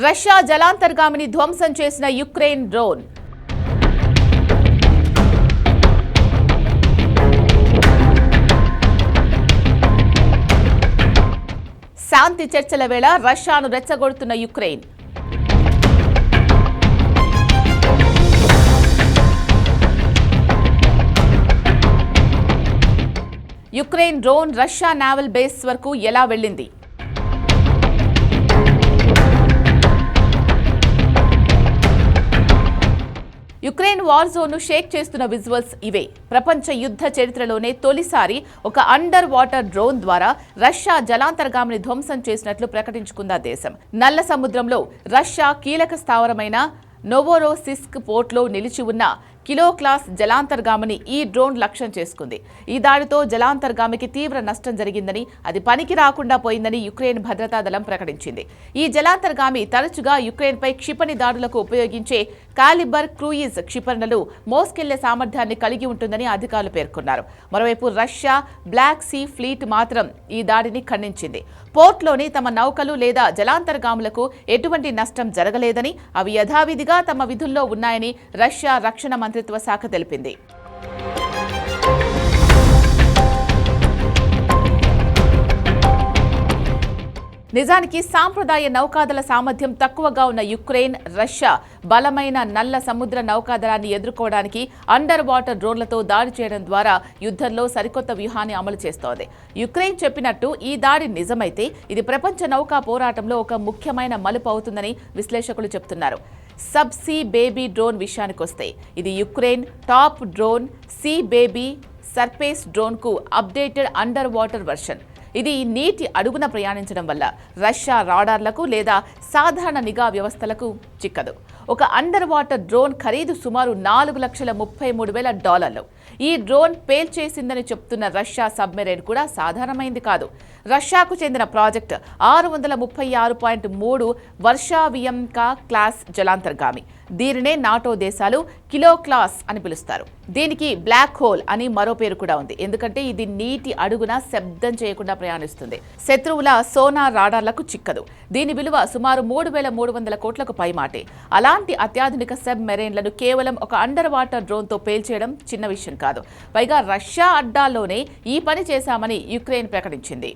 Russia జలాంతర్గామిని ధ్వంసం చేసిన Ukraine drone. శాంతి చర్చల వేళ రష్యాను రెచ్చగొడుతున్న Ukraine. Ukraine drone Russia naval base వరకు ఎలా వెళ్ళింది? యుక్రెయిన్ వార్ జోన్ ను షేక్ చేస్తున్న విజువల్స్ ఇవే. ప్రపంచ యుద్ధ చరిత్రలోనే తొలిసారి ఒక అండర్ వాటర్ డ్రోన్ ద్వారా రష్యా జలాంతర్గామిని ధ్వంసం చేసినట్లు ప్రకటించుకుంది ఆ దేశం. నల్ల సముద్రంలో రష్యా కీలక స్థావరమైన నోవోరోసిస్క్ పోర్ట్లో నిలిచి ఉన్న కిలో క్లాస్ జలాంతర్గామిని ఈ డ్రోన్ లక్ష్యం చేసుకుంది. ఈ దాడితో జలాంతర్గామికి తీవ్ర నష్టం జరిగిందని, అది పనికి రాకుండా పోయిందని యుక్రెయిన్ భద్రతా దళం ప్రకటించింది. ఈ జలాంతర్గామి తరచుగా యుక్రెయిన్పై క్షిపణి దాడులకు ఉపయోగించే కాలిబర్ క్రూయిజ్ క్షిపణులు మోసుకెళ్లే సామర్థ్యాన్ని కలిగి ఉంటుందని అధికారులు పేర్కొన్నారు. మరోవైపు రష్యా బ్లాక్ సీ ఫ్లీట్ మాత్రం ఈ దాడిని ఖండించింది. పోర్ట్లోని తమ నౌకలు లేదా జలాంతర్గాములకు ఎటువంటి నష్టం జరగలేదని, అవి యథావిధిగా తమ విధుల్లో ఉన్నాయని రష్యా రక్షణ మంత్రిత్వ శాఖ తెలిపింది. నిజానికి సాంప్రదాయ నౌకాదళ సామర్థ్యం తక్కువగా ఉన్న యుక్రెయిన్ రష్యా బలమైన నల్ల సముద్ర నౌకాదళాన్ని ఎదుర్కోవడానికి అండర్ వాటర్ డ్రోన్లతో దాడి చేయడం ద్వారా యుద్ధంలో సరికొత్త వ్యూహాన్ని అమలు చేస్తోంది. యుక్రెయిన్ చెప్పినట్టు ఈ దాడి నిజమైతే ఇది ప్రపంచ నౌకా పోరాటంలో ఒక ముఖ్యమైన మలుపు అవుతుందని విశ్లేషకులు చెబుతున్నారు. సబ్ సీ బేబీ డ్రోన్ విషయానికొస్తే ఇది Ukraine top drone sea baby surface డ్రోన్కు అప్డేటెడ్ అండర్ వాటర్ వర్షన్. ఇది నీటి అడుగున ప్రయాణించడం వల్ల రష్యా రాడార్లకు లేదా సాధారణ నిఘా వ్యవస్థలకు చిక్కదు. ఒక అండర్ వాటర్ డ్రోన్ ఖరీదు సుమారు $4,33,000. ఈ డ్రోన్ పేల్చేసిందని చెప్తున్న రష్యా సబ్మెరైన్ కూడా సాధారణమైంది కాదు. రష్యాకు చెందిన ప్రాజెక్ట్ 636.3 వర్షావియంకా క్లాస్ జలాంతర్గామి. దీనినే నాటో దేశాలు కిలో క్లాస్ అని పిలుస్తారు. దీనికి బ్లాక్ హోల్ అని మరో పేరు కూడా ఉంది, ఎందుకంటే ఇది నీటి అడుగున శబ్దం చేయకుండా ప్రయాణిస్తుంది. శత్రువుల సోనార్ రాడార్లకు చిక్కదు. దీని విలువ సుమారు 3,300 కోట్లకు పైమాటే. అలాంటి అత్యాధునిక సబ్ మెరైన్లను కేవలం ఒక అండర్ వాటర్ డ్రోన్తో పేల్చేయడం చిన్న విషయం కాదు. పైగా రష్యా అడ్డాల్లోనే ఈ పని చేశామని యుక్రెయిన్ ప్రకటించింది.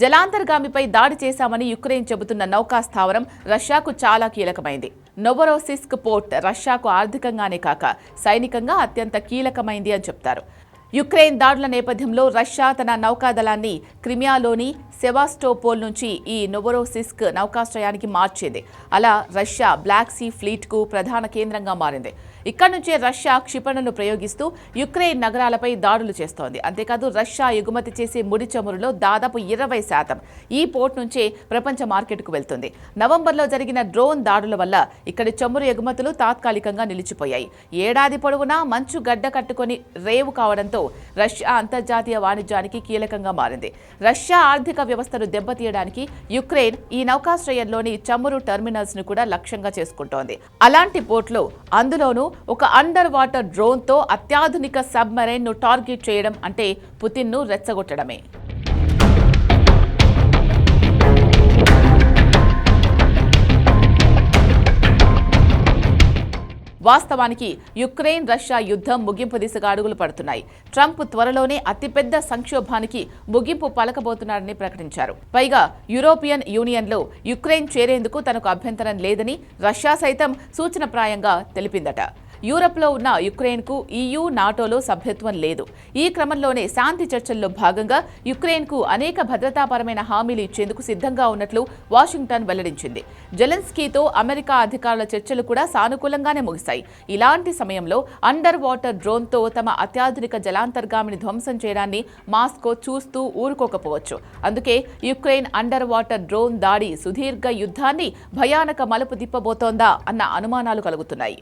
జలాంతర్గామిపై దాడి చేశామని యుక్రెయిన్ చెబుతున్న నౌకా స్థావరం రష్యాకు చాలా కీలకమైంది. నోవోరోసిస్క్ పోర్ట్ రష్యాకు ఆర్థికంగానే కాక సైనికంగా అత్యంత కీలకమైంది అని చెప్తారు. యుక్రెయిన్ దాడుల నేపథ్యంలో రష్యా తన నౌకాదళాన్ని క్రిమియాలోని సెవాస్టోపోల్ నుంచి ఈ నోవోరోసిస్క్ నౌకాశ్రయానికి మార్చింది. అలా రష్యా బ్లాక్ సీ ఫ్లీట్కు ప్రధాన కేంద్రంగా మారింది. ఇక్కడి నుంచే రష్యా క్షిపణులను ప్రయోగిస్తూ యుక్రెయిన్ నగరాలపై దాడులు చేస్తోంది. అంతేకాదు రష్యా ఎగుమతి చేసే ముడి చమురులో దాదాపు 20% ఈ పోర్ట్ నుంచే ప్రపంచ మార్కెట్కు వెళ్తుంది. నవంబర్లో జరిగిన డ్రోన్ దాడుల వల్ల ఇక్కడి చమురు ఎగుమతులు తాత్కాలికంగా నిలిచిపోయాయి. ఏడాది పొడవునా మంచు గడ్డ కట్టుకొని రేవు కావడంతో రష్యా అంతర్జాతీయ వాణిజ్యానికి కీలకంగా మారింది. రష్యా ఆర్థిక వ్యవస్థను దెబ్బతీయడానికి యుక్రెయిన్ ఈ నౌకాశ్రయంలోని చమురు టెర్మినల్స్ ను కూడా లక్ష్యంగా చేసుకుంటోంది. అలాంటి పోర్ట్లో అందులోనూ ఒక అండర్ వాటర్ డ్రోన్తో అత్యాధునిక సబ్మెరైన్ ను టార్గెట్ చేయడం అంటే పుతిన్ ను రెచ్చగొట్టడమే. వాస్తవానికి యుక్రెయిన్ రష్యా యుద్ధం ముగింపు దిశగా అడుగులు పడుతున్నాయి. ట్రంప్ త్వరలోనే అతిపెద్ద సంక్షోభానికి ముగింపు పలకబోతున్నారని ప్రకటించారు. పైగా యూరోపియన్ యూనియన్లో యుక్రెయిన్ చేరేందుకు తనకు అభ్యంతరం లేదని రష్యా సైతం సూచనప్రాయంగా తెలిపిందట. యూరప్లో ఉన్న యుక్రెయిన్కు EU నాటోలో సభ్యత్వం లేదు. ఈ క్రమంలోనే శాంతి చర్చల్లో భాగంగా యుక్రెయిన్కు అనేక భద్రతాపరమైన హామీలు ఇచ్చేందుకు సిద్ధంగా ఉన్నట్లు వాషింగ్టన్ వెల్లడించింది. జెలెన్స్కీతో అమెరికా అధికారుల చర్చలు కూడా సానుకూలంగానే ముగిశాయి. ఇలాంటి సమయంలో అండర్ వాటర్ డ్రోన్తో తమ అత్యాధునిక జలాంతర్గామిని ధ్వంసం చేయడాన్ని మాస్కో చూస్తూ ఊరుకోకపోవచ్చు. అందుకే యుక్రెయిన్ అండర్ వాటర్ డ్రోన్ దాడి సుదీర్ఘ యుద్ధాన్ని భయానక మలుపు తిప్పబోతోందా అన్న అనుమానాలు కలుగుతున్నాయి.